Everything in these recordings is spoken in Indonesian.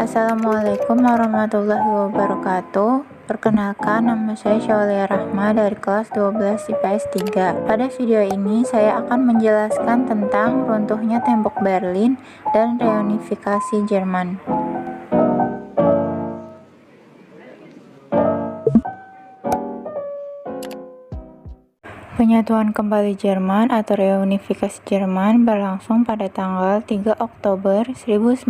Assalamualaikum warahmatullahi wabarakatuh. Perkenalkan, nama saya Syaulia Rahma dari kelas 12 IPS 3. Pada video ini saya akan menjelaskan tentang runtuhnya tembok Berlin dan reunifikasi Jerman. Penyatuan kembali Jerman atau reunifikasi Jerman berlangsung pada tanggal 3 Oktober 1990,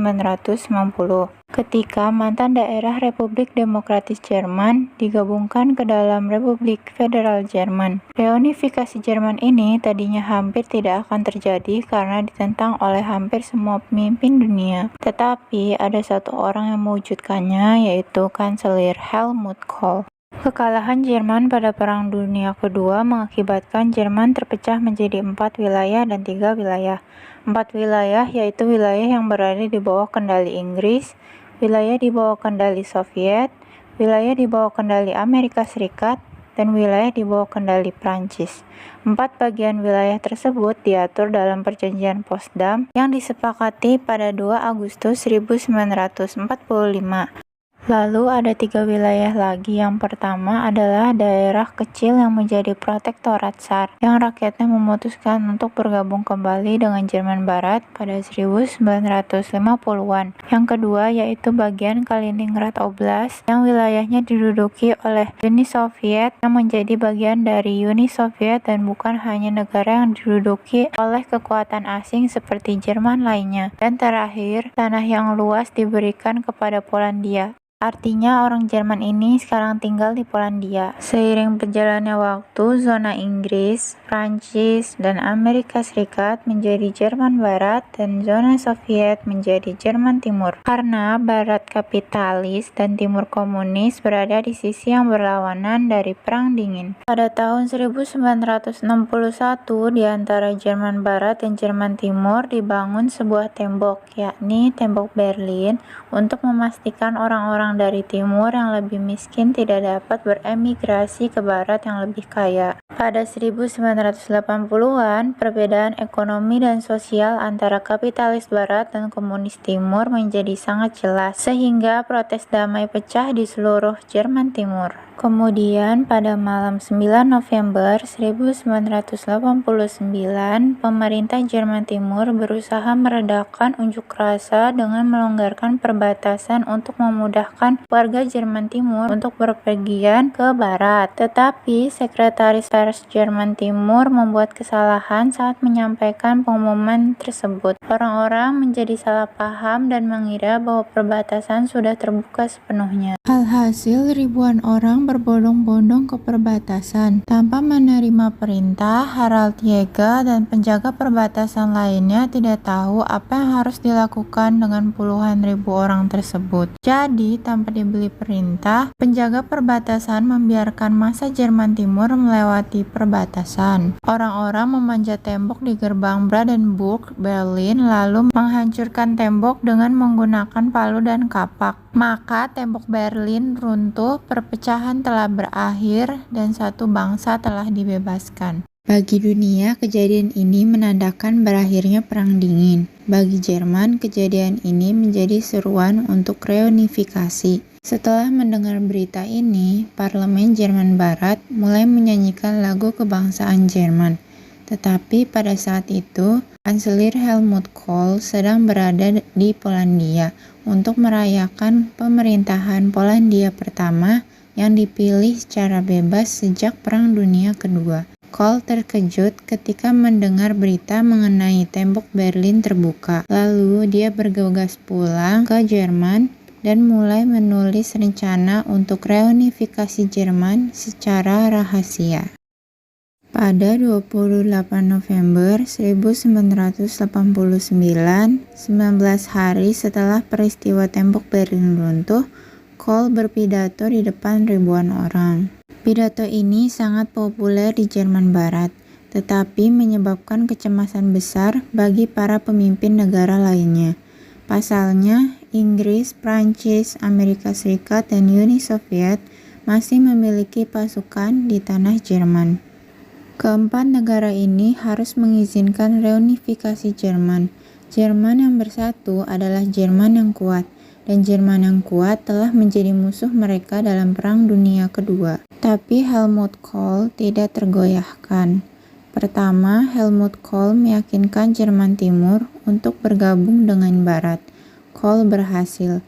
ketika mantan daerah Republik Demokratis Jerman digabungkan ke dalam Republik Federal Jerman. Reunifikasi Jerman ini tadinya hampir tidak akan terjadi karena ditentang oleh hampir semua pemimpin dunia. Tetapi ada satu orang yang mewujudkannya, yaitu Kanselir Helmut Kohl. Kekalahan Jerman pada Perang Dunia Kedua mengakibatkan Jerman terpecah menjadi 4 wilayah dan 3 wilayah. 4 wilayah yaitu wilayah yang berada di bawah kendali Inggris, wilayah di bawah kendali Soviet, wilayah di bawah kendali Amerika Serikat, dan wilayah di bawah kendali Prancis. 4 bagian wilayah tersebut diatur dalam Perjanjian Potsdam yang disepakati pada 2 Agustus 1945. Lalu ada 3 wilayah lagi. Yang pertama adalah daerah kecil yang menjadi protektorat Tsar, yang rakyatnya memutuskan untuk bergabung kembali dengan Jerman Barat pada 1950-an. Yang kedua yaitu bagian Kaliningrad Oblast, yang wilayahnya diduduki oleh Uni Soviet, yang menjadi bagian dari Uni Soviet dan bukan hanya negara yang diduduki oleh kekuatan asing seperti Jerman lainnya. Dan terakhir, tanah yang luas diberikan kepada Polandia. Artinya orang Jerman ini sekarang tinggal di Polandia. Seiring berjalannya waktu, zona Inggris, Prancis, dan Amerika Serikat menjadi Jerman Barat dan zona Soviet menjadi Jerman Timur. Karena Barat kapitalis dan Timur komunis berada di sisi yang berlawanan dari Perang Dingin. Pada tahun 1961 di antara Jerman Barat dan Jerman Timur dibangun sebuah tembok, yakni tembok Berlin, untuk memastikan orang-orang dari timur yang lebih miskin tidak dapat beremigrasi ke barat yang lebih kaya. Pada 1980-an, perbedaan ekonomi dan sosial antara kapitalis barat dan komunis timur menjadi sangat jelas, sehingga protes damai pecah di seluruh Jerman Timur. Kemudian pada malam 9 November 1989, pemerintah Jerman Timur berusaha meredakan unjuk rasa dengan melonggarkan perbatasan untuk memudahkan warga Jerman Timur untuk berpergian ke barat. Tetapi Sekretaris Pers Jerman Timur membuat kesalahan saat menyampaikan pengumuman tersebut. Orang-orang menjadi salah paham dan mengira bahwa perbatasan sudah terbuka sepenuhnya. Alhasil, ribuan orang berbondong-bondong ke perbatasan. Tanpa menerima perintah, Harald Jäger dan penjaga perbatasan lainnya tidak tahu apa yang harus dilakukan dengan puluhan ribu orang tersebut. Jadi, tanpa diberi perintah, penjaga perbatasan membiarkan massa Jerman Timur melewati perbatasan. Orang-orang memanjat tembok di gerbang Brandenburg, Berlin, lalu menghancurkan tembok dengan menggunakan palu dan kapak. Maka tembok Berlin runtuh, perpecahan telah berakhir, dan satu bangsa telah dibebaskan. Bagi dunia, kejadian ini menandakan berakhirnya Perang Dingin. Bagi Jerman, kejadian ini menjadi seruan untuk reunifikasi. Setelah mendengar berita ini, Parlemen Jerman Barat mulai menyanyikan lagu kebangsaan Jerman. Tetapi pada saat itu, Kanselir Helmut Kohl sedang berada di Polandia untuk merayakan pemerintahan Polandia pertama yang dipilih secara bebas sejak Perang Dunia Kedua. Kohl terkejut ketika mendengar berita mengenai tembok Berlin terbuka. Lalu dia bergegas pulang ke Jerman dan mulai menulis rencana untuk reunifikasi Jerman secara rahasia. Pada 28 November 1989, 19 hari setelah peristiwa tembok Berlin runtuh, Kohl berpidato di depan ribuan orang. Pidato ini sangat populer di Jerman Barat, tetapi menyebabkan kecemasan besar bagi para pemimpin negara lainnya. Pasalnya, Inggris, Prancis, Amerika Serikat, dan Uni Soviet masih memiliki pasukan di tanah Jerman. Keempat negara ini harus mengizinkan reunifikasi Jerman. Jerman yang bersatu adalah Jerman yang kuat. dan Jerman yang kuat telah menjadi musuh mereka dalam Perang Dunia Kedua. Tapi Helmut Kohl tidak tergoyahkan. Pertama, Helmut Kohl meyakinkan Jerman Timur untuk bergabung dengan Barat. Kohl berhasil.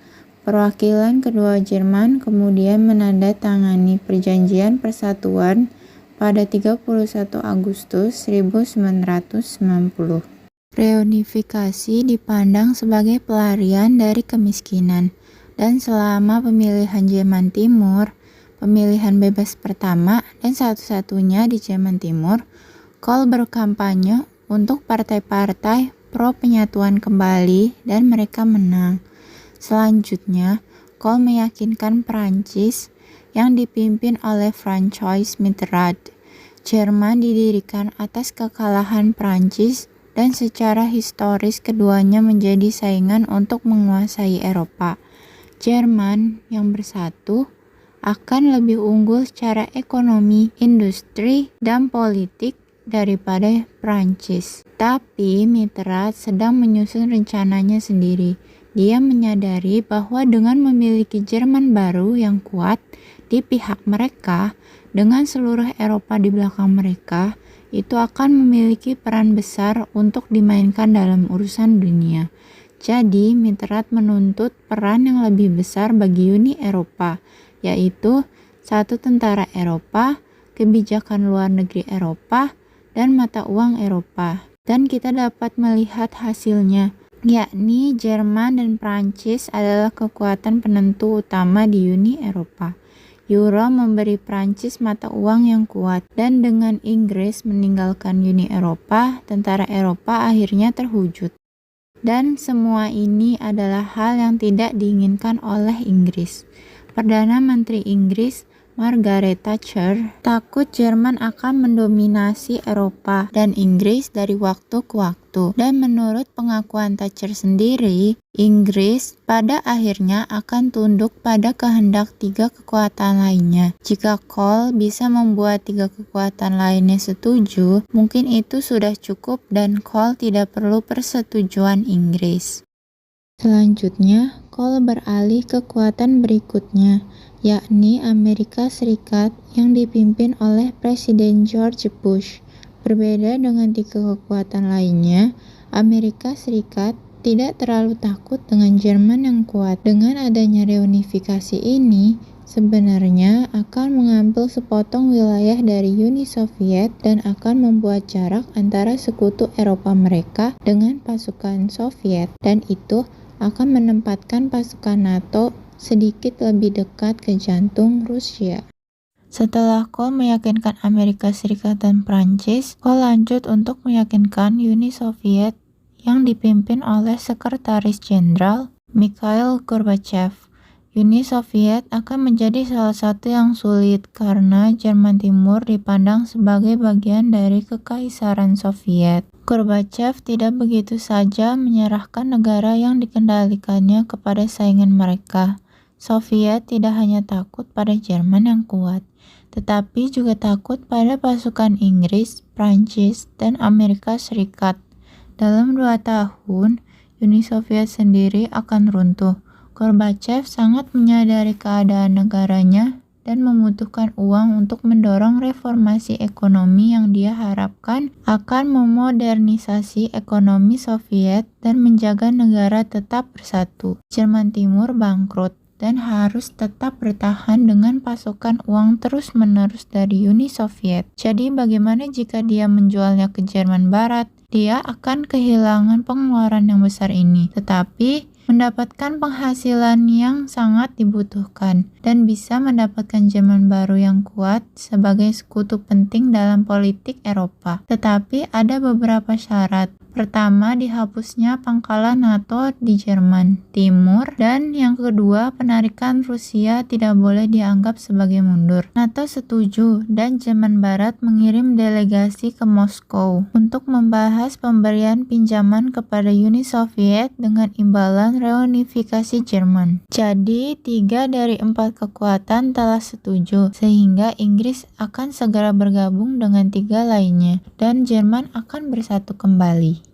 Perwakilan kedua Jerman kemudian menandatangani Perjanjian Persatuan pada 31 Agustus 1990. Reunifikasi dipandang sebagai pelarian dari kemiskinan, dan selama pemilihan Jerman Timur, pemilihan bebas pertama dan satu-satunya di Jerman Timur, Kohl berkampanye untuk partai-partai pro penyatuan kembali dan mereka menang. Selanjutnya, Kohl meyakinkan Prancis yang dipimpin oleh François Mitterrand. Jerman didirikan atas kekalahan Prancis dan secara historis keduanya menjadi saingan untuk menguasai Eropa. Jerman yang bersatu akan lebih unggul secara ekonomi, industri, dan politik daripada Prancis. Tapi Mitterrand sedang menyusun rencananya sendiri. Dia menyadari bahwa dengan memiliki Jerman baru yang kuat di pihak mereka, dengan seluruh Eropa di belakang mereka, itu akan memiliki peran besar untuk dimainkan dalam urusan dunia. Jadi, Mitterrand menuntut peran yang lebih besar bagi Uni Eropa, yaitu satu tentara Eropa, kebijakan luar negeri Eropa, dan mata uang Eropa. Dan kita dapat melihat hasilnya, yakni Jerman dan Prancis adalah kekuatan penentu utama di Uni Eropa. Euro memberi Prancis mata uang yang kuat, dan dengan Inggris meninggalkan Uni Eropa, tentara Eropa akhirnya terwujud. Dan semua ini adalah hal yang tidak diinginkan oleh Inggris. Perdana Menteri Inggris, Margaret Thatcher, takut Jerman akan mendominasi Eropa dan Inggris dari waktu ke waktu. Dan menurut pengakuan Thatcher sendiri, Inggris pada akhirnya akan tunduk pada kehendak tiga kekuatan lainnya. Jika Kohl bisa membuat tiga kekuatan lainnya setuju, mungkin itu sudah cukup dan Kohl tidak perlu persetujuan Inggris. Selanjutnya, Kohl beralih ke kekuatan berikutnya, yakni Amerika Serikat yang dipimpin oleh Presiden George Bush. Berbeda dengan tiga kekuatan lainnya, Amerika Serikat tidak terlalu takut dengan Jerman yang kuat. Dengan adanya reunifikasi ini, sebenarnya akan mengambil sepotong wilayah dari Uni Soviet dan akan membuat jarak antara sekutu Eropa mereka dengan pasukan Soviet, dan itu akan menempatkan pasukan NATO sedikit lebih dekat ke jantung Rusia. Setelah Kohl meyakinkan Amerika Serikat dan Prancis, Kohl lanjut untuk meyakinkan Uni Soviet yang dipimpin oleh Sekretaris Jenderal Mikhail Gorbachev. Uni Soviet akan menjadi salah satu yang sulit karena Jerman Timur dipandang sebagai bagian dari Kekaisaran Soviet. Gorbachev tidak begitu saja menyerahkan negara yang dikendalikannya kepada saingan mereka. Soviet tidak hanya takut pada Jerman yang kuat, tetapi juga takut pada pasukan Inggris, Prancis, dan Amerika Serikat. Dalam 2 tahun, Uni Soviet sendiri akan runtuh. Gorbachev sangat menyadari keadaan negaranya dan membutuhkan uang untuk mendorong reformasi ekonomi yang dia harapkan akan memodernisasi ekonomi Soviet dan menjaga negara tetap bersatu. Jerman Timur bangkrut dan harus tetap bertahan dengan pasokan uang terus-menerus dari Uni Soviet. Jadi bagaimana jika dia menjualnya ke Jerman Barat? Dia akan kehilangan pengeluaran yang besar ini, tetapi mendapatkan penghasilan yang sangat dibutuhkan dan bisa mendapatkan Jerman baru yang kuat sebagai sekutu penting dalam politik Eropa. Tetapi ada beberapa syarat. Pertama, dihapusnya pangkalan NATO di Jerman Timur, dan yang kedua, penarikan Rusia tidak boleh dianggap sebagai mundur. NATO setuju dan Jerman Barat mengirim delegasi ke Moskow untuk membahas pemberian pinjaman kepada Uni Soviet dengan imbalan reunifikasi Jerman. Jadi, 3 dari 4 kekuatan telah setuju, sehingga Inggris akan segera bergabung dengan 3 lainnya, dan Jerman akan bersatu kembali.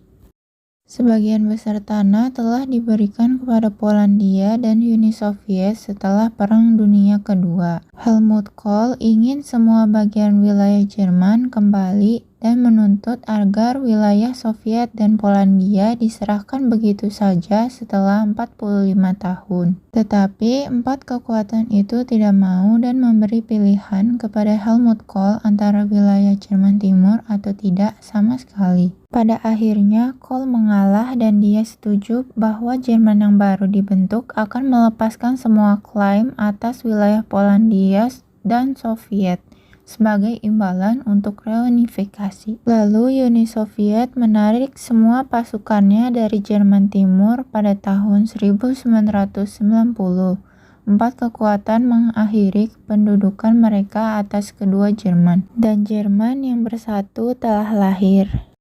Sebagian besar tanah telah diberikan kepada Polandia dan Uni Soviet setelah Perang Dunia Kedua. Helmut Kohl ingin semua bagian wilayah Jerman kembali dan menuntut agar wilayah Soviet dan Polandia diserahkan begitu saja setelah 45 tahun. Tetapi empat kekuatan itu tidak mau dan memberi pilihan kepada Helmut Kohl antara wilayah Jerman Timur atau tidak sama sekali. Pada akhirnya, Kohl mengalah dan dia setuju bahwa Jerman yang baru dibentuk akan melepaskan semua klaim atas wilayah Polandia dan Soviet sebagai imbalan untuk reunifikasi. Lalu Uni Soviet menarik semua pasukannya dari Jerman Timur pada tahun 1990. Empat kekuatan mengakhiri pendudukan mereka atas kedua Jerman, dan Jerman yang bersatu telah lahir.